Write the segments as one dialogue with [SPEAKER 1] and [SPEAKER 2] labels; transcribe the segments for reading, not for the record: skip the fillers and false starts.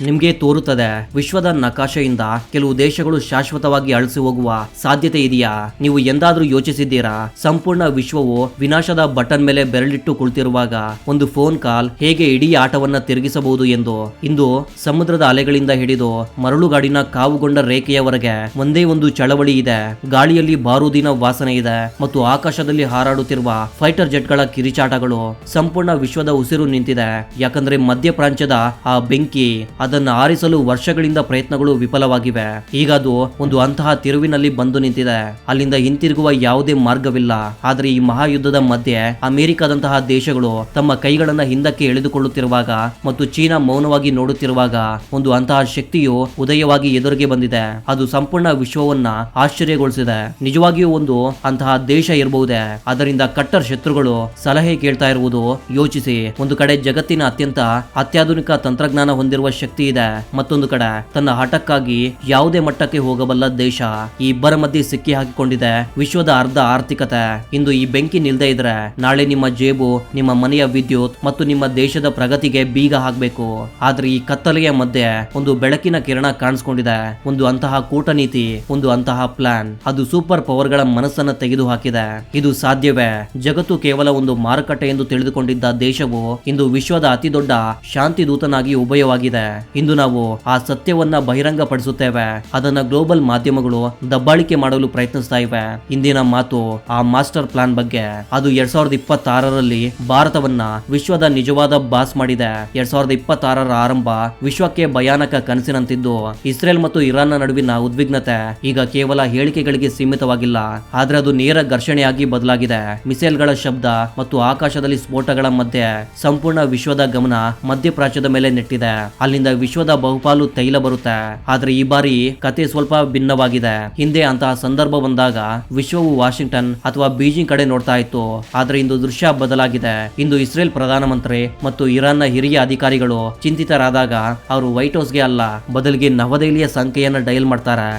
[SPEAKER 1] ನಿಮ್ಗೆ ತೋರುತ್ತದೆ ವಿಶ್ವದ ನಕಾಶೆಯಿಂದ ಕೆಲವು ದೇಶಗಳು ಶಾಶ್ವತವಾಗಿ ಅಳಿಸಿ ಹೋಗುವ ಸಾಧ್ಯತೆ ಇದೆಯಾ? ನೀವು ಎಂದಾದ್ರೂ ಯೋಚಿಸಿದ್ದೀರಾ ಸಂಪೂರ್ಣ ವಿಶ್ವವು ವಿನಾಶದ ಬಟನ್ ಮೇಲೆ ಬೆರಳಿಟ್ಟು ಕುಳಿತಿರುವಾಗ ಒಂದು ಫೋನ್ ಕಾಲ್ ಹೇಗೆ ಇಡೀ ಆಟವನ್ನ ತಿರುಗಿಸಬಹುದು ಎಂದು? ಇಂದು ಸಮುದ್ರದ ಅಲೆಗಳಿಂದ ಹಿಡಿದು ಮರಳುಗಾಡಿನ ಕಾವುಗೊಂಡ ರೇಖೆಯವರೆಗೆ ಒಂದೇ ಒಂದು ಚಳವಳಿ ಇದೆ. ಗಾಳಿಯಲ್ಲಿ ಬಾರೂದಿನ ವಾಸನೆ ಇದೆ ಮತ್ತು ಆಕಾಶದಲ್ಲಿ ಹಾರಾಡುತ್ತಿರುವ ಫೈಟರ್ ಜೆಟ್ಗಳ ಕಿರಿಚಾಟಗಳು. ಸಂಪೂರ್ಣ ವಿಶ್ವದ ಉಸಿರು ನಿಂತಿದೆ. ಯಾಕಂದ್ರೆ ಮಧ್ಯ ಪ್ರಾಂತ್ಯದ ಆ ಬೆಂಕಿ, ಅದನ್ನ ಆರಿಸಲು ವರ್ಷಗಳಿಂದ ಪ್ರಯತ್ನಗಳು ವಿಫಲವಾಗಿವೆ. ಈಗ ಅದು ಒಂದು ಅಂತಹ ತಿರುವಿನಲ್ಲಿ ಬಂದು ನಿಂತಿದೆ. ಅಲ್ಲಿಂದ ಹಿಂತಿರುಗುವ ಯಾವುದೇ ಮಾರ್ಗವಿಲ್ಲ. ಆದ್ರೆ ಈ ಮಹಾಯುದ್ಧದ ಮಧ್ಯೆ ಅಮೆರಿಕದಂತಹ ದೇಶಗಳು ತಮ್ಮ ಕೈಗಳನ್ನ ಹಿಂದಕ್ಕೆ ಎಳೆದುಕೊಳ್ಳುತ್ತಿರುವಾಗ ಮತ್ತು ಚೀನಾ ಮೌನವಾಗಿ ನೋಡುತ್ತಿರುವಾಗ ಒಂದು ಅಂತಹ ಶಕ್ತಿಯು ಉದಯವಾಗಿ ಎದುರಿಗೆ ಬಂದಿದೆ. ಅದು ಸಂಪೂರ್ಣ ವಿಶ್ವವನ್ನ ಆಶ್ಚರ್ಯಗೊಳಿಸಿದೆ. ನಿಜವಾಗಿಯೂ ಒಂದು ಅಂತಹ ದೇಶ ಇರಬಹುದೇ? ಅದರಿಂದ ಕಟ್ಟರ್ ಶತ್ರುಗಳು ಸಲಹೆ ಕೇಳ್ತಾ ಇರುವುದು ಯೋಚಿಸಿ. ಒಂದು ಕಡೆ ಜಗತ್ತಿನ ಅತ್ಯಂತ ಅತ್ಯಾಧುನಿಕ ತಂತ್ರಜ್ಞಾನ ಹೊಂದಿರುವ ಶಕ್ತಿ ಇದೆ, ಮತ್ತೊಂದು ಕಡೆ ತನ್ನ ಹಠಕ್ಕಾಗಿ ಯಾವುದೇ ಮಟ್ಟಕ್ಕೆ ಹೋಗಬಲ್ಲ ದೇಶ. ಈ ಇಬ್ಬರ ಮಧ್ಯೆ ಸಿಕ್ಕಿ ಹಾಕಿಕೊಂಡಿದೆ ವಿಶ್ವದ ಅರ್ಧ ಆರ್ಥಿಕತೆ. ಇಂದು ಈ ಬೆಂಕಿ ನಿಲ್ದೇ ಇದ್ರೆ ನಾಳೆ ನಿಮ್ಮ ಜೇಬು, ನಿಮ್ಮ ಮನೆಯ ವಿದ್ಯುತ್ ಮತ್ತು ನಿಮ್ಮ ದೇಶದ ಪ್ರಗತಿಗೆ ಬೀಗ ಹಾಕಬೇಕು. ಆದ್ರೆ ಈ ಕತ್ತಲೆಯ ಮಧ್ಯೆ ಒಂದು ಬೆಳಕಿನ ಕಿರಣ ಕಾಣಿಸ್ಕೊಂಡಿದೆ. ಒಂದು ಅಂತಹ ಕೂಟನೀತಿ, ಒಂದು ಅಂತಹ ಪ್ಲಾನ್. ಅದು ಸೂಪರ್ ಪವರ್ಗಳ ಮನಸ್ಸನ್ನ ತೆಗೆದು ಹಾಕಿದೆ. ಇದು ಸಾಧ್ಯವೇ? ಜಗತ್ತು ಕೇವಲ ಒಂದು ಮಾರುಕಟ್ಟೆ ಎಂದು ತಿಳಿದುಕೊಂಡಿದ್ದ ದೇಶವು ಇಂದು ವಿಶ್ವದ ಅತಿ ದೊಡ್ಡ ಶಾಂತಿ ದೂತನಾಗಿ ಉಭಯವಾಗಿದೆ. ಇಂದು ನಾವು ಆ ಸತ್ಯವನ್ನ ಬಹಿರಂಗ ಪಡಿಸುತ್ತೇವೆ. ಅದನ್ನ ಗ್ಲೋಬಲ್ ಮಾಧ್ಯಮಗಳು ದಬ್ಬಾಳಿಕೆ ಮಾಡಲು ಪ್ರಯತ್ನಿಸ್ತಾ ಇವೆ. ಇಂದಿನ ಮಾತು ಆ ಮಾಸ್ಟರ್ ಪ್ಲಾನ್ ಬಗ್ಗೆ. ಅದು 2026ರಲ್ಲಿ ಭಾರತವನ್ನ ವಿಶ್ವದ ನಿಜವಾದ ಬಾಸ್ ಮಾಡಿದೆ. 2026ರ ಆರಂಭ ವಿಶ್ವಕ್ಕೆ ಭಯಾನಕ ಕನಸಿನಂತಿದ್ದು, ಇಸ್ರೇಲ್ ಮತ್ತು ಇರಾನ್ನ ನಡುವಿನ ಉದ್ವಿಗ್ನತೆ ಈಗ ಕೇವಲ ಹೇಳಿಕೆಗಳಿಗೆ ಸೀಮಿತವಾಗಿಲ್ಲ, ಆದ್ರೆ ಅದು ನೇರ ಘರ್ಷಣೆಯಾಗಿ ಬದಲಾಗಿದೆ. ಮಿಸೈಲ್ಗಳ ಶಬ್ದ ಮತ್ತು ಆಕಾಶದಲ್ಲಿ ಸ್ಫೋಟಗಳ ಮಧ್ಯೆ ಸಂಪೂರ್ಣ ವಿಶ್ವದ ಗಮನ ಮಧ್ಯಪ್ರಾಚ್ಯದ ಮೇಲೆ ನೆಟ್ಟಿದೆ. ಅಲ್ಲಿಂದ ವಿಶ್ವದ ಬಹುಪಾಲು ತೈಲ ಬರುತ್ತೆ. ಆದ್ರೆ ಈ ಬಾರಿ ಕತೆ ಸ್ವಲ್ಪ ಭಿನ್ನವಾಗಿದೆ. ಹಿಂದೆ ಅಂತಹ ಸಂದರ್ಭ ಬಂದಾಗ ವಿಶ್ವವು ವಾಷಿಂಗ್ಟನ್ ಅಥವಾ ಬೀಜಿಂಗ್ ಕಡೆ ನೋಡ್ತಾ ಇತ್ತು. ಆದ್ರೆ ಇಂದು ದೃಶ್ಯ ಬದಲಾಗಿದೆ. ಇಂದು ಇಸ್ರೇಲ್ ಪ್ರಧಾನಮಂತ್ರಿ ಮತ್ತು ಇರಾನ್ನ ಹಿರಿಯ ಅಧಿಕಾರಿಗಳು ಚಿಂತಿತರಾದಾಗ ಅವರು ವೈಟ್ ಹೌಸ್ಗೆ ಅಲ್ಲ, ಬದಲಿಗೆ ನವದೆಹಲಿಯ ಸಂಖ್ಯೆಯನ್ನ ಡಯಲ್ ಮಾಡ್ತಾರೆ.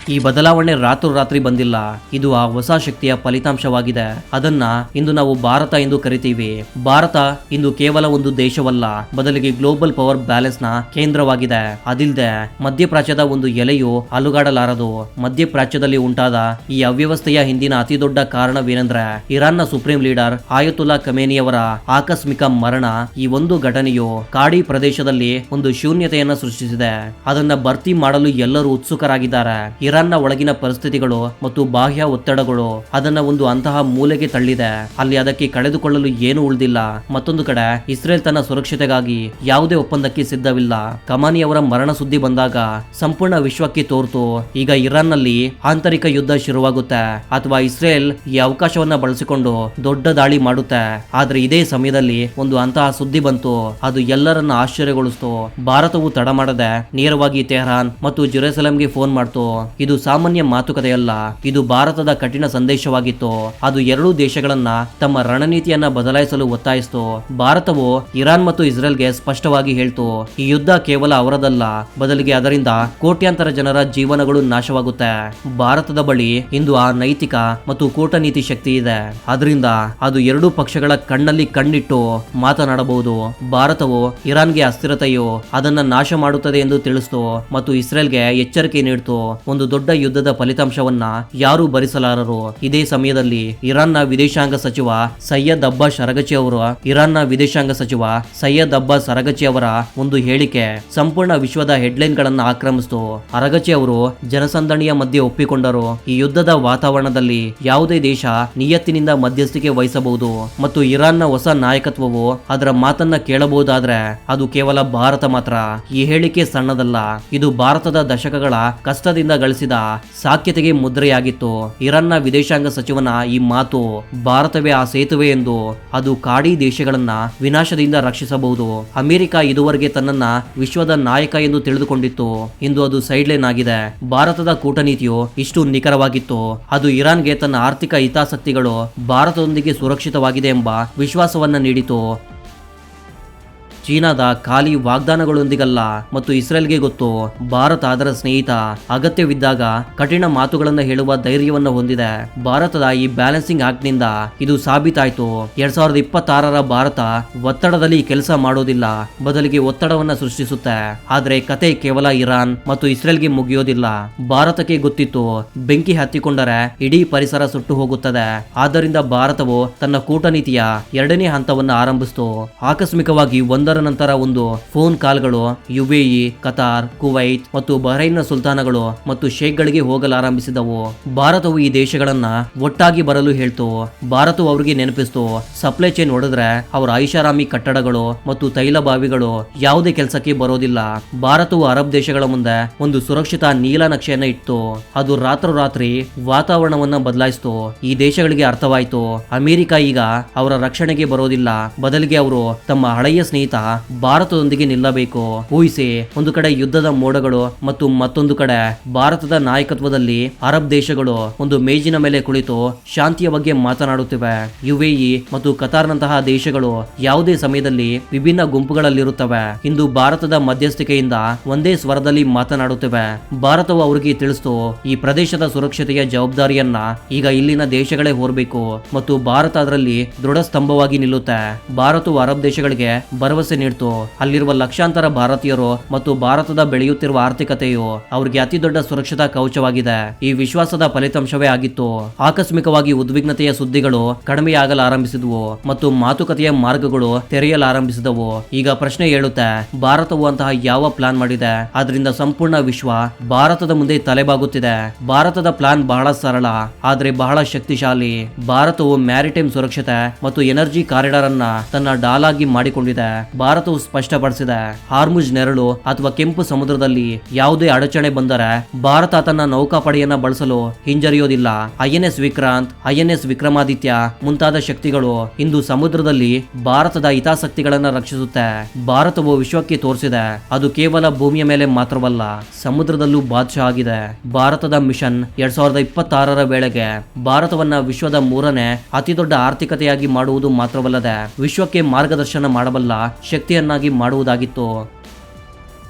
[SPEAKER 1] ಈ ಬದಲಾವಣೆ ರಾತ್ರೋರಾತ್ರಿ ಬಂದಿಲ್ಲ. ಇದು ಆ ಹೊಸ ಶಕ್ತಿಯ ಫಲಿತಾಂಶವಾಗಿದೆ. ಅದನ್ನ ಇಂದು ನಾವು ಭಾರತ ಎಂದು ಕರಿತೀವಿ. ಭಾರತ ಇಂದು ಕೇವಲ ಒಂದು ದೇಶವಲ್ಲ, ಬದಲಿಗೆ ಗ್ಲೋಬಲ್ ಪವರ್ ಬ್ಯಾಲೆನ್ಸ್ ನ ಕೇಂದ್ರವಾಗಿದೆ. ಅದಿಲ್ಲದೆ ಮಧ್ಯಪ್ರಾಚ್ಯದ ಒಂದು ಎಲೆಯು ಅಲುಗಾಡಲಾರದು. ಮಧ್ಯಪ್ರಾಚ್ಯದಲ್ಲಿ ಉಂಟಾದ ಈ ಅವ್ಯವಸ್ಥೆಯ ಹಿಂದಿನ ಅತಿ ದೊಡ್ಡ ಕಾರಣವೇನೆಂದ್ರೆ ಇರಾನ್ನ ಸುಪ್ರೀಂ ಲೀಡರ್ ಆಯತುಲ್ಲಾ ಖಮೇನಿಯವರ ಆಕಸ್ಮಿಕ ಮರಣ. ಈ ಒಂದು ಘಟನೆಯು ಕಾಡಿ ಪ್ರದೇಶದಲ್ಲಿ ಒಂದು ಶೂನ್ಯತೆಯನ್ನ ಸೃಷ್ಟಿಸಿದೆ. ಅದನ್ನ ಭರ್ತಿ ಮಾಡಲು ಎಲ್ಲರೂ ಉತ್ಸುಕರಾಗಿದ್ದಾರೆ. ಇರಾನ್ನ ಒಳಗಿನ ಪರಿಸ್ಥಿತಿಗಳು ಮತ್ತು ಬಾಹ್ಯ ಒತ್ತಡಗಳು ಅದನ್ನ ಒಂದು ಅಂತಹ ಮೂಲೆಗೆ ತಳ್ಳಿದೆ. ಅಲ್ಲಿ ಅದಕ್ಕೆ ಕಳೆದುಕೊಳ್ಳಲು ಏನು ಉಳಿದಿಲ್ಲ. ಮತ್ತೊಂದು ಕಡೆ ಇಸ್ರೇಲ್ ತನ್ನ ಸುರಕ್ಷತೆಗಾಗಿ ಯಾವುದೇ ಒಪ್ಪಂದಕ್ಕೆ ಸಿದ್ಧವಿಲ್ಲ. ಖಮಾನಿ ಅವರ ಮರಣ ಸುದ್ದಿ ಬಂದಾಗ ಸಂಪೂರ್ಣ ವಿಶ್ವಕ್ಕೆ ತೋರ್ತು ಈಗ ಇರಾನ್ ನಲ್ಲಿ ಆಂತರಿಕ ಯುದ್ಧ ಶುರುವಾಗುತ್ತೆ ಅಥವಾ ಇಸ್ರೇಲ್ ಈ ಅವಕಾಶವನ್ನ ಬಳಸಿಕೊಂಡು ದೊಡ್ಡ ದಾಳಿ ಮಾಡುತ್ತೆ. ಆದ್ರೆ ಇದೇ ಸಮಯದಲ್ಲಿ ಒಂದು ಅಂತಹ ಸುದ್ದಿ ಬಂತು, ಅದು ಎಲ್ಲರನ್ನ ಆಶ್ಚರ್ಯಗೊಳಿಸ್ತು. ಭಾರತವು ತಡ ಮಾಡದೆ ನೇರವಾಗಿ ತೆಹರಾನ್ ಮತ್ತು ಜೆರುಸಲೆಂಗೆ ಫೋನ್ ಮಾಡ್ತು. ಇದು ಸಾಮಾನ್ಯ ಮಾತುಕತೆಯಲ್ಲ, ಇದು ಭಾರತದ ಕಠಿಣ ಸಂದೇಶವಾಗಿತ್ತು. ಅದು ಎರಡೂ ದೇಶಗಳನ್ನ ತಮ್ಮ ರಣನೀತಿಯನ್ನ ಬದಲಾಯಿಸಲು ಒತ್ತಾಯಿಸಿತು. ಭಾರತವು ಇರಾನ್ ಮತ್ತು ಇಸ್ರೇಲ್ಗೆ ಸ್ಪಷ್ಟವಾಗಿ ಹೇಳ್ತು, ಈ ಯುದ್ಧ ಕೇವಲ ಅವರದಲ್ಲ, ಬದಲಿಗೆ ಅದರಿಂದ ಕೋಟ್ಯಾಂತರ ಜನರ ಜೀವನಗಳು ನಾಶವಾಗುತ್ತೆ. ಭಾರತದ ಬಳಿ ಇಂದು ಆ ನೈತಿಕ ಮತ್ತು ಕೂಟನೀತಿ ಶಕ್ತಿ ಇದೆ. ಅದರಿಂದ ಅದು ಎರಡೂ ಪಕ್ಷಗಳ ಕಣ್ಣಲ್ಲಿ ಕಣ್ಣಿಟ್ಟು ಮಾತನಾಡಬಹುದು. ಭಾರತವು ಇರಾನ್ಗೆ ಅಸ್ಥಿರತೆಯು ಅದನ್ನ ನಾಶ ಮಾಡುತ್ತದೆ ಎಂದು ತಿಳಿಸಿತು ಮತ್ತು ಇಸ್ರೇಲ್ಗೆ ಎಚ್ಚರಿಕೆ ನೀಡಿತು. ಒಂದು ದೊಡ್ಡ ಯುದ್ಧದ ಫಲಿತಾಂಶವನ್ನ ಯಾರು ಭರಿಸಲಾರರು. ಇದೇ ಸಮಯದಲ್ಲಿ ಇರಾನ್ನ ವಿದೇಶಾಂಗ ಸಚಿವ ಸೈಯದ್ ಅಬ್ಬಾಸ್ ಅರಗಚಿ ಅವರ ಒಂದು ಹೇಳಿಕೆ ಸಂಪೂರ್ಣ ವಿಶ್ವದ ಹೆಡ್ಲೈನ್ ಗಳನ್ನ ಆಕ್ರಮಿಸಿತು. ಅರಗಚಿ ಅವರು ಜನಸಂದಣಿಯ ಮಧ್ಯೆ ಒಪ್ಪಿಕೊಂಡರು, ಈ ಯುದ್ಧದ ವಾತಾವರಣದಲ್ಲಿ ಯಾವುದೇ ದೇಶ ನಿಯತ್ತಿನಿಂದ ಮಧ್ಯಸ್ಥಿಕೆ ವಹಿಸಬಹುದು ಮತ್ತು ಇರಾನ್ನ ಹೊಸ ನಾಯಕತ್ವವು ಅದರ ಮಾತನ್ನ ಕೇಳಬಹುದಾದ್ರೆ ಅದು ಕೇವಲ ಭಾರತ ಮಾತ್ರ. ಈ ಹೇಳಿಕೆ ಸಣ್ಣದಲ್ಲ, ಇದು ಭಾರತದ ದಶಕಗಳ ಕಷ್ಟದಿಂದ ಗಳಿಸಿದ ಸಾಕ್ಯತೆಗೆ ಮುದ್ರೆಯಾಗಿತ್ತು. ಇರಾನ್ನ ವಿದೇಶಾಂಗ ಸಚಿವನ ಈ ಮಾತು ಭಾರತವೇ ಆ ಸೇತುವೆ ಎಂದು, ಅದು ಕಾಡಿ ದೇಶಗಳನ್ನ ವಿನಾಶದಿಂದ ರಕ್ಷಿಸಬಹುದು. ಅಮೆರಿಕ ಇದುವರೆಗೆ ತನ್ನನ್ನ ವಿಶ್ವದ ನಾಯಕ ಎಂದು ತಿಳಿದುಕೊಂಡಿತ್ತು, ಇಂದು ಅದು ಸೈಡ್ಲೈನ್ ಆಗಿದೆ. ಭಾರತದ ಕೂಟನೀತಿಯು ಇಷ್ಟು ನಿಖರವಾಗಿತ್ತು, ಅದು ಇರಾನ್ಗೆ ತನ್ನ ಆರ್ಥಿಕ ಹಿತಾಸಕ್ತಿಗಳು ಭಾರತದೊಂದಿಗೆ ಸುರಕ್ಷಿತವಾಗಿದೆ ಎಂಬ ವಿಶ್ವಾಸವನ್ನ ನೀಡಿತು. ಚೀನಾದ ಖಾಲಿ ವಾಗ್ದಾನಗಳೊಂದಿಗಲ್ಲ ಮತ್ತು ಇಸ್ರೇಲ್ಗೆ ಗೊತ್ತು ಭಾರತ ಅದರ ಸ್ನೇಹಿತ, ಅಗತ್ಯವಿದ್ದಾಗ ಕಠಿಣ ಮಾತುಗಳನ್ನು ಹೇಳುವ ಧೈರ್ಯವನ್ನು ಹೊಂದಿದೆ. ಭಾರತದ ಈ ಬ್ಯಾಲೆನ್ಸಿಂಗ್ ಆಕ್ಟ್ ನಿಂದ ಇದು ಸಾಬೀತಾಯ್ತು. 2026ರ ಭಾರತ ಒತ್ತಡದಲ್ಲಿ ಕೆಲಸ ಮಾಡೋದಿಲ್ಲ, ಬದಲಿಗೆ ಒತ್ತಡವನ್ನ ಸೃಷ್ಟಿಸುತ್ತೆ. ಆದ್ರೆ ಕತೆ ಕೇವಲ ಇರಾನ್ ಮತ್ತು ಇಸ್ರೇಲ್ಗೆ ಮುಗಿಯೋದಿಲ್ಲ. ಭಾರತಕ್ಕೆ ಗೊತ್ತಿತ್ತು ಬೆಂಕಿ ಹತ್ತಿಕೊಂಡರೆ ಇಡೀ ಪರಿಸರ ಸುಟ್ಟು ಹೋಗುತ್ತದೆ. ಆದ್ದರಿಂದ ಭಾರತವು ತನ್ನ ಕೂಟನೀತಿಯ 2ನೇ ಹಂತವನ್ನು ಆರಂಭಿಸಿತು. ಆಕಸ್ಮಿಕವಾಗಿ ಒಂದರ ನಂತರ ಒಂದು ಫೋನ್ ಕಾಲ್ಗಳು ಯುಎಇ, ಕತಾರ್, ಕುವೈತ್ ಮತ್ತು ಬಹ್ರೈನ್ನ ಸುಲ್ತಾನಗಳು ಮತ್ತು ಶೇಖ್ಗಳಿಗೆ ಹೋಗಲಾರಂಭಿಸಿದವು. ಭಾರತವು ಈ ದೇಶಗಳನ್ನ ಒಟ್ಟಾಗಿ ಬರಲು ಹೇಳ್ತು. ಭಾರತವು ಅವರಿಗೆ ನೆನಪಿಸ್ತು, ಸಪ್ಲೈ ಚೈನ್ ಹೊಡೆದ್ರೆ ಅವರ ಐಷಾರಾಮಿ ಕಟ್ಟಡಗಳು ಮತ್ತು ತೈಲ ಬಾವಿಗಳು ಯಾವುದೇ ಕೆಲಸಕ್ಕೆ ಬರೋದಿಲ್ಲ. ಭಾರತವು ಅರಬ್ ದೇಶಗಳ ಮುಂದೆ ಒಂದು ಸುರಕ್ಷಿತ ನೀಲನಕ್ಷೆಯನ್ನ ಇಟ್ಟು ಅದು ರಾತ್ರೋರಾತ್ರಿ ವಾತಾವರಣವನ್ನ ಬದಲಾಯಿಸಿತು. ಈ ದೇಶಗಳಿಗೆ ಅರ್ಥವಾಯಿತು ಅಮೆರಿಕ ಈಗ ಅವರ ರಕ್ಷಣೆಗೆ ಬರೋದಿಲ್ಲ, ಬದಲಿಗೆ ಅವರು ತಮ್ಮ ಹಳೆಯ ಸ್ನೇಹಿತ ಭಾರತದೊಂದಿಗೆ ನಿಲ್ಲಬೇಕು. ಊಹಿಸಿ, ಒಂದು ಕಡೆ ಯುದ್ಧದ ಮೋಡಗಳು ಮತ್ತು ಮತ್ತೊಂದು ಕಡೆ ಭಾರತದ ನಾಯಕತ್ವದಲ್ಲಿ ಅರಬ್ ದೇಶಗಳು ಒಂದು ಮೇಜಿನ ಮೇಲೆ ಕುಳಿತು ಶಾಂತಿಯ ಬಗ್ಗೆ ಮಾತನಾಡುತ್ತಿವೆ. ಯುಎಇ ಮತ್ತು ಕತಾರ್ನಂತಹ ದೇಶಗಳು ಯಾವುದೇ ಸಮಯದಲ್ಲಿ ವಿಭಿನ್ನ ಗುಂಪುಗಳಲ್ಲಿರುತ್ತವೆ. ಇಂದು ಭಾರತದ ಮಧ್ಯಸ್ಥಿಕೆಯಿಂದ ಒಂದೇ ಸ್ವರದಲ್ಲಿ ಮಾತನಾಡುತ್ತಿವೆ. ಭಾರತವು ಅವರಿಗೆ ತಿಳಿಸ್ತು, ಈ ಪ್ರದೇಶದ ಸುರಕ್ಷತೆಯ ಜವಾಬ್ದಾರಿಯನ್ನ ಈಗ ಇಲ್ಲಿನ ದೇಶಗಳೇ ಹೊರಬೇಕು ಮತ್ತು ಭಾರತ ಅದರಲ್ಲಿ ದೃಢ ಸ್ತಂಭವಾಗಿ ನಿಲ್ಲುತ್ತೆ. ಭಾರತವು ಅರಬ್ ದೇಶಗಳಿಗೆ ಭರವಸೆ ನೀಡಿತು. ಅಲ್ಲಿರುವ ಲಕ್ಷಾಂತರ ಭಾರತೀಯರು ಮತ್ತು ಭಾರತದ ಬೆಳೆಯುತ್ತಿರುವ ಆರ್ಥಿಕತೆಯು ಅವರಿಗೆ ಅತಿ ದೊಡ್ಡ ಸುರಕ್ಷತಾ ಕವಚವಾಗಿದೆ. ಈ ವಿಶ್ವಾಸದ ಫಲಿತಾಂಶವೇ ಆಗಿತ್ತು. ಆಕಸ್ಮಿಕವಾಗಿ ಉದ್ವಿಗ್ನತೆಯ ಸುದ್ದಿಗಳು ಕಡಿಮೆಯಾಗಲಾರಂಭಿಸಿದವು ಮತ್ತು ಮಾತುಕತೆಯ ಮಾರ್ಗಗಳು ತೆರೆಯಲಾರಂಭಿಸಿದವು. ಈಗ ಪ್ರಶ್ನೆ ಏಳುತ್ತೆ, ಭಾರತವು ಅಂತಹ ಯಾವ ಪ್ಲಾನ್ ಮಾಡಿದೆ? ಆದ್ರಿಂದ ಸಂಪೂರ್ಣ ವಿಶ್ವ ಭಾರತದ ಮುಂದೆ ತಲೆಬಾಗುತ್ತಿದೆ. ಭಾರತದ ಪ್ಲಾನ್ ಬಹಳ ಸರಳ ಆದ್ರೆ ಬಹಳ ಶಕ್ತಿಶಾಲಿ. ಭಾರತವು ಮ್ಯಾರಿಟೈಮ್ ಸುರಕ್ಷತೆ ಮತ್ತು ಎನರ್ಜಿ ಕಾರಿಡಾರ್ ಅನ್ನ ತನ್ನ ಡಾಲಾಗಿ ಮಾಡಿಕೊಂಡಿದೆ. ಭಾರತವು ಸ್ಪಷ್ಟಪಡಿಸಿದೆ, ಹಾರ್ಮುಜ್ ನೆರಳು ಅಥವಾ ಕೆಂಪು ಸಮುದ್ರದಲ್ಲಿ ಯಾವುದೇ ಅಡಚಣೆ ಬಂದರೆ ಭಾರತ ತನ್ನ ನೌಕಾಪಡೆಯನ್ನ ಬಳಸಲು ಹಿಂಜರಿಯೋದಿಲ್ಲ. ಐಎನ್ಎಸ್ ವಿಕ್ರಾಂತ್, ಐಎನ್ಎಸ್ ವಿಕ್ರಮಾದಿತ್ಯ ಮುಂತಾದ ಶಕ್ತಿಗಳು ಇಂದು ಸಮುದ್ರದಲ್ಲಿ ಭಾರತದ ಹಿತಾಸಕ್ತಿಗಳನ್ನ ರಕ್ಷಿಸುತ್ತೆ. ಭಾರತವು ವಿಶ್ವಕ್ಕೆ ತೋರಿಸಿದೆ ಅದು ಕೇವಲ ಭೂಮಿಯ ಮೇಲೆ ಮಾತ್ರವಲ್ಲ, ಸಮುದ್ರದಲ್ಲೂ ಬಾದ್ಶಾ ಆಗಿದೆ. ಭಾರತದ ಮಿಷನ್ 2026ರ ವೇಳೆಗೆ ಭಾರತವನ್ನ ವಿಶ್ವದ 3ನೇ ಅತಿದೊಡ್ಡ ಆರ್ಥಿಕತೆಯಾಗಿ ಮಾಡುವುದು ಮಾತ್ರವಲ್ಲದೆ ವಿಶ್ವಕ್ಕೆ ಮಾರ್ಗದರ್ಶನ ಮಾಡಬಲ್ಲ ಶಕ್ತಿಯನ್ನಾಗಿ ಮಾಡುವುದಾಗಿತ್ತು.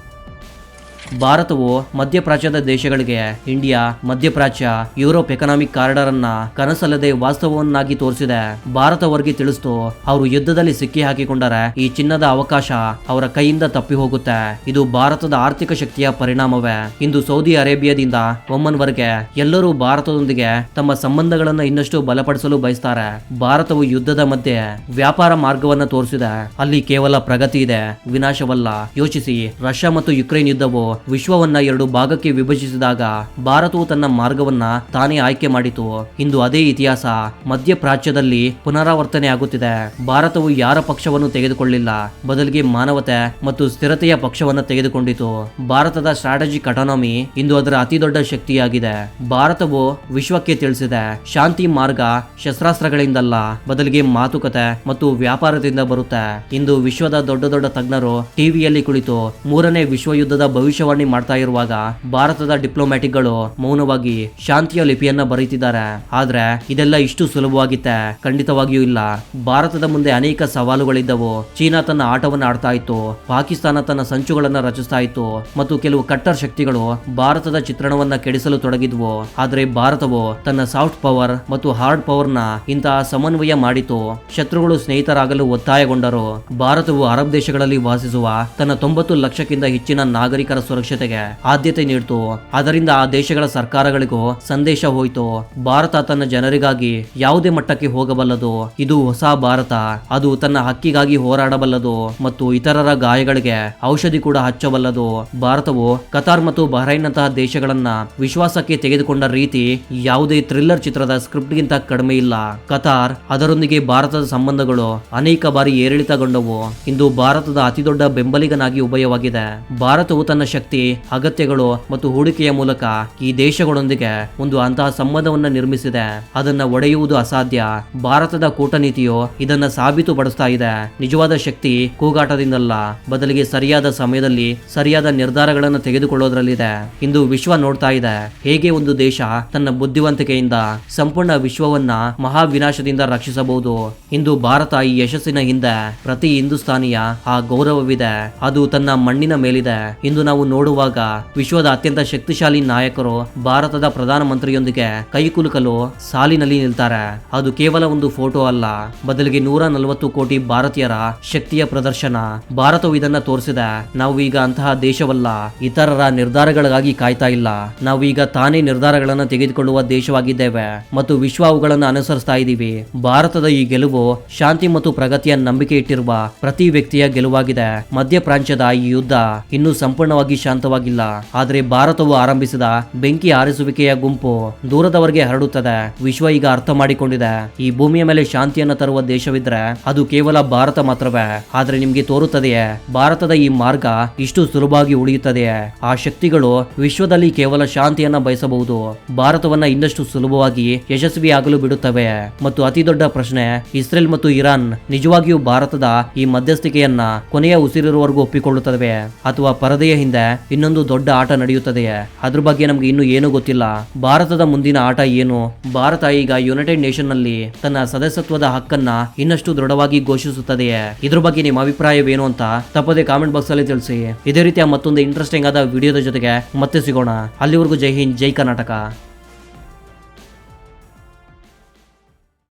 [SPEAKER 1] ಭಾರತವು ಮಧ್ಯಪ್ರಾಚ್ಯದ ದೇಶಗಳಿಗೆ ಇಂಡಿಯಾ, ಮಧ್ಯಪ್ರಾಚ್ಯ, ಯುರೋಪ್ ಎಕನಾಮಿಕ್ ಕಾರಿಡಾರ್ ಅನ್ನ ಕನಸಲ್ಲದೆ ವಾಸ್ತವವನ್ನಾಗಿ ತೋರಿಸಿದೆ. ಭಾರತ ಅವರಿಗೆ ತಿಳಿಸ್ತು, ಅವರು ಯುದ್ಧದಲ್ಲಿ ಸಿಕ್ಕಿ ಹಾಕಿಕೊಂಡರೆ ಈ ಚಿನ್ನದ ಅವಕಾಶ ಅವರ ಕೈಯಿಂದ ತಪ್ಪಿ ಹೋಗುತ್ತೆ. ಇದು ಭಾರತದ ಆರ್ಥಿಕ ಶಕ್ತಿಯ ಪರಿಣಾಮವೇ. ಇಂದು ಸೌದಿ ಅರೇಬಿಯಾದಿಂದ ಒಮನ್ ವರೆಗೆ ಎಲ್ಲರೂ ಭಾರತದೊಂದಿಗೆ ತಮ್ಮ ಸಂಬಂಧಗಳನ್ನು ಇನ್ನಷ್ಟು ಬಲಪಡಿಸಲು ಬಯಸ್ತಾರೆ. ಭಾರತವು ಯುದ್ಧದ ಮಧ್ಯೆ ವ್ಯಾಪಾರ ಮಾರ್ಗವನ್ನ ತೋರಿಸಿದೆ. ಅಲ್ಲಿ ಕೇವಲ ಪ್ರಗತಿ ಇದೆ, ವಿನಾಶವಲ್ಲ. ಯೋಚಿಸಿ, ರಷ್ಯಾ ಮತ್ತು ಯುಕ್ರೇನ್ ಯುದ್ಧವು ವಿಶ್ವವನ್ನ 2 ಭಾಗಕ್ಕೆ ವಿಭಜಿಸಿದಾಗ ಭಾರತವು ತನ್ನ ಮಾರ್ಗವನ್ನ ತಾನೇ ಆಯ್ಕೆ ಮಾಡಿತು. ಇಂದು ಅದೇ ಇತಿಹಾಸ ಮಧ್ಯಪ್ರಾಚ್ಯದಲ್ಲಿ ಪುನರಾವರ್ತನೆ ಆಗುತ್ತಿದೆ. ಭಾರತವು ಯಾರ ಪಕ್ಷವನ್ನು ತೆಗೆದುಕೊಳ್ಳಿಲ್ಲ, ಬದಲಿಗೆ ಮಾನವತೆ ಮತ್ತು ಸ್ಥಿರತೆಯ ಪಕ್ಷವನ್ನು ತೆಗೆದುಕೊಂಡಿತು. ಭಾರತದ ಸ್ಟ್ರಾಟಜಿಕ್ ಅಟಾನಮಿ ಇಂದು ಅದರ ಅತಿ ದೊಡ್ಡ ಶಕ್ತಿಯಾಗಿದೆ. ಭಾರತವು ವಿಶ್ವಕ್ಕೆ ತಿಳಿಸಿದೆ, ಶಾಂತಿ ಮಾರ್ಗ ಶಸ್ತ್ರಾಸ್ತ್ರಗಳಿಂದಲ್ಲ, ಬದಲಿಗೆ ಮಾತುಕತೆ ಮತ್ತು ವ್ಯಾಪಾರದಿಂದ ಬರುತ್ತೆ. ಇಂದು ವಿಶ್ವದ ದೊಡ್ಡ ದೊಡ್ಡ ತಜ್ಞರು ಟಿವಿಯಲ್ಲಿ ಕುಳಿತು 3ನೇ ವಿಶ್ವ ಯುದ್ಧದ ಭವಿಷ್ಯವಾಣಿ ಮಾಡ್ತಾ ಇರುವಾಗ ಭಾರತದ ಡಿಪ್ಲೊಮ್ಯಾಟಿಕ್ಗಳು ಮೌನವಾಗಿ ಶಾಂತಿಯ ಲಿಪಿಯನ್ನ ಬರೀತಿದ್ದಾರೆ. ಆದ್ರೆ ಇದೆಲ್ಲ ಇಷ್ಟು ಸುಲಭವಾಗಿತ್ತೆ? ಖಂಡಿತವಾಗಿಯೂ ಇಲ್ಲ. ಭಾರತದ ಮುಂದೆ ಅನೇಕ ಸವಾಲುಗಳಿದ್ದವು. ಚೀನಾ ತನ್ನ ಆಟವನ್ನು ಆಡ್ತಾ ಇತ್ತು, ಪಾಕಿಸ್ತಾನ ತನ್ನ ಸಂಚುಗಳನ್ನ ರಚಿಸ್ತಾ ಇತ್ತು ಮತ್ತು ಕೆಲವು ಕಟ್ಟರ್ ಶಕ್ತಿಗಳು ಭಾರತದ ಚಿತ್ರಣವನ್ನ ಕೆಡಿಸಲು ತೊಡಗಿದ್ವು. ಆದ್ರೆ ಭಾರತವು ತನ್ನ ಸಾಫ್ಟ್ ಪವರ್ ಮತ್ತು ಹಾರ್ಡ್ ಪವರ್ ನ ಇಂತಹ ಸಮನ್ವಯ ಮಾಡಿತು. ಶತ್ರುಗಳು ಸ್ನೇಹಿತರಾಗಲು ಒತ್ತಾಯಗೊಂಡರು. ಭಾರತವು ಅರಬ್ ದೇಶಗಳಲ್ಲಿ ವಾಸಿಸುವ ತನ್ನ 90 ಲಕ್ಷಕ್ಕಿಂತ ಹೆಚ್ಚಿನ ನಾಗರಿಕರ ಸುರಕ್ಷತೆಗೆ ಆದ್ಯತೆ ನೀಡಿತು. ಅದರಿಂದ ಆ ದೇಶಗಳ ಸರ್ಕಾರಗಳಿಗೂ ಸಂದೇಶ ಹೋಯಿತು, ಭಾರತ ತನ್ನ ಜನರಿಗಾಗಿ ಯಾವುದೇ ಮಟ್ಟಕ್ಕೆ ಹೋಗಬಲ್ಲದು. ಇದು ಹೊಸ ಭಾರತ. ಅದು ತನ್ನ ಹಕ್ಕಿಗಾಗಿ ಹೋರಾಡಬಲ್ಲದು ಮತ್ತು ಇತರರ ಗಾಯಗಳಿಗೆ ಔಷಧಿ ಕೂಡ ಹಚ್ಚಬಲ್ಲದು. ಭಾರತವು ಕತಾರ್ ಮತ್ತು ಬಹ್ರೈನ್ನಂತಹ ದೇಶಗಳನ್ನ ವಿಶ್ವಾಸಕ್ಕೆ ತೆಗೆದುಕೊಂಡ ರೀತಿ ಯಾವುದೇ ಥ್ರಿಲ್ಲರ್ ಚಿತ್ರದ ಸ್ಕ್ರಿಪ್ಟ್ಗಿಂತ ಕಡಿಮೆ ಇಲ್ಲ. ಕತಾರ್ ಅದರೊಂದಿಗೆ ಭಾರತದ ಸಂಬಂಧಗಳು ಅನೇಕ ಬಾರಿ ಏರಿಳಿತಗೊಂಡವು. ಇಂದು ಭಾರತದ ಅತಿದೊಡ್ಡ ಬೆಂಬಲಿಗನಾಗಿ ಉಭಯವಾಗಿದೆ. ಭಾರತವು ತನ್ನ ಶಕ್ತಿ ಶಕ್ತಿ, ಅಗತ್ಯಗಳು ಮತ್ತು ಹೂಡಿಕೆಯ ಮೂಲಕ ಈ ದೇಶಗಳೊಂದಿಗೆ ಒಂದು ಅಂತಹ ಸಂಬಂಧವನ್ನ ನಿರ್ಮಿಸಿದೆ. ಅದನ್ನ ಒಡೆಯುವುದು ಅಸಾಧ್ಯ. ಭಾರತದ ಕೂಟನೀತಿಯು ಇದನ್ನ ಸಾಬೀತುಪಡಿಸ್ತಾ ಇದೆ. ನಿಜವಾದ ಶಕ್ತಿ ಕೂಗಾಟದಿಂದಲ್ಲ, ಬದಲಿಗೆ ಸರಿಯಾದ ಸಮಯದಲ್ಲಿ ಸರಿಯಾದ ನಿರ್ಧಾರಗಳನ್ನು ತೆಗೆದುಕೊಳ್ಳೋದ್ರಲ್ಲಿದೆ. ಇಂದು ವಿಶ್ವ ನೋಡ್ತಾ ಇದೆ ಹೇಗೆ ಒಂದು ದೇಶ ತನ್ನ ಬುದ್ಧಿವಂತಿಕೆಯಿಂದ ಸಂಪೂರ್ಣ ವಿಶ್ವವನ್ನ ಮಹಾ ವಿನಾಶದಿಂದ ರಕ್ಷಿಸಬಹುದು. ಇಂದು ಭಾರತ ಈ ಯಶಸ್ಸಿನ ಹಿಂದೆ ಪ್ರತಿ ಹಿಂದೂಸ್ತಾನಿಯ ಆ ಗೌರವವಿದೆ. ಅದು ತನ್ನ ಮಣ್ಣಿನ ಮೇಲಿದೆ. ಇಂದು ನಾವು ನೋಡುವಾಗ ವಿಶ್ವದ ಅತ್ಯಂತ ಶಕ್ತಿಶಾಲಿ ನಾಯಕರು ಭಾರತದ ಪ್ರಧಾನಮಂತ್ರಿಯೊಂದಿಗೆ ಕೈಕುಲುಕಲು ಸಾಲಿನಲ್ಲಿ ನಿಲ್ತಾರೆ. ಅದು ಕೇವಲ ಒಂದು ಫೋಟೋ ಅಲ್ಲ, ಬದಲಿಗೆ 140 ಕೋಟಿ ಭಾರತೀಯರ ಶಕ್ತಿಯ ಪ್ರದರ್ಶನ. ಭಾರತವು ಇದನ್ನ ತೋರಿಸಿದೆ. ನಾವು ಈಗ ಅಂತಹ ದೇಶವಲ್ಲ, ಇತರರ ನಿರ್ಧಾರಗಳಿಗಾಗಿ ಕಾಯ್ತಾ ಇಲ್ಲ. ನಾವು ಈಗ ತಾನೇ ನಿರ್ಧಾರಗಳನ್ನು ತೆಗೆದುಕೊಳ್ಳುವ ದೇಶವಾಗಿದ್ದೇವೆ ಮತ್ತು ವಿಶ್ವ ಅವುಗಳನ್ನು ಅನುಸರಿಸ್ತಾ ಇದ್ದೀವಿ. ಭಾರತದ ಈ ಗೆಲುವು ಶಾಂತಿ ಮತ್ತು ಪ್ರಗತಿಯ ನಂಬಿಕೆ ಇಟ್ಟಿರುವ ಪ್ರತಿ ವ್ಯಕ್ತಿಯ ಗೆಲುವಾಗಿದೆ. ಮಧ್ಯ ಪ್ರಾಚ್ಯದ ಈ ಯುದ್ಧ ಇನ್ನೂ ಸಂಪೂರ್ಣವಾಗಿ ಶಾಂತವಾಗಿಲ್ಲ, ಆದರೆ ಭಾರತವು ಆರಂಭಿಸಿದ ಬೆಂಕಿ ಆರಿಸುವಿಕೆಯ ಗುಂಪು ದೂರದವರೆಗೆ ಹರಡುತ್ತದೆ. ವಿಶ್ವ ಈಗ ಅರ್ಥ ಮಾಡಿಕೊಂಡಿದೆ, ಈ ಭೂಮಿಯ ಮೇಲೆ ಶಾಂತಿಯನ್ನು ತರುವ ದೇಶವಿದ್ರೆ ಅದು ಕೇವಲ ಭಾರತ ಮಾತ್ರವೇ. ಆದ್ರೆ ನಿಮ್ಗೆ ತೋರುತ್ತದೆಯೇ ಭಾರತದ ಈ ಮಾರ್ಗ ಇಷ್ಟು ಸುಲಭವಾಗಿ ಉಳಿಯುತ್ತದೆಯೇ? ಆ ಶಕ್ತಿಗಳು ವಿಶ್ವದಲ್ಲಿ ಕೇವಲ ಶಾಂತಿಯನ್ನ ಬಯಸಬಹುದು, ಭಾರತವನ್ನ ಇನ್ನಷ್ಟು ಸುಲಭವಾಗಿ ಯಶಸ್ವಿಯಾಗಲು ಬಿಡುತ್ತವೆ. ಮತ್ತು ಅತಿ ದೊಡ್ಡ ಪ್ರಶ್ನೆ, ಇಸ್ರೇಲ್ ಮತ್ತು ಇರಾನ್ ನಿಜವಾಗಿಯೂ ಭಾರತದ ಈ ಮಧ್ಯಸ್ಥಿಕೆಯನ್ನ ಕೊನೆಯ ಉಸಿರಿರುವವರೆಗೂ ಒಪ್ಪಿಕೊಳ್ಳುತ್ತವೆ ಅಥವಾ ಪರದೆಯ ಹಿಂದೆ ಇನ್ನೊಂದು ದೊಡ್ಡ ಆಟ ನಡೆಯುತ್ತದೆಯೇ? ಅದ್ರ ಬಗ್ಗೆ ನಮ್ಗೆ ಇನ್ನೂ ಏನೂ ಗೊತ್ತಿಲ್ಲ. ಭಾರತದ ಮುಂದಿನ ಆಟ ಏನು? ಭಾರತ ಈಗ ಯುನೈಟೆಡ್ ನೇಷನ್ ನಲ್ಲಿ ತನ್ನ ಸದಸ್ಯತ್ವದ ಹಕ್ಕನ್ನ ಇನ್ನಷ್ಟು ದೃಢವಾಗಿ ಘೋಷಿಸುತ್ತದೆಯೇ? ಇದ್ರ ಬಗ್ಗೆ ನಿಮ್ಮ ಅಭಿಪ್ರಾಯವೇನು ಅಂತ ತಪ್ಪದೆ ಕಾಮೆಂಟ್ ಬಾಕ್ಸ್ ಅಲ್ಲಿ ತಿಳಿಸಿ. ಇದೇ ರೀತಿಯ ಮತ್ತೊಂದು ಇಂಟ್ರೆಸ್ಟಿಂಗ್ ಆದ ವಿಡಿಯೋದ ಜೊತೆಗೆ ಮತ್ತೆ ಸಿಗೋಣ. ಅಲ್ಲಿವರೆಗೂ ಜೈ ಹಿಂದ್, ಜೈ ಕರ್ನಾಟಕ.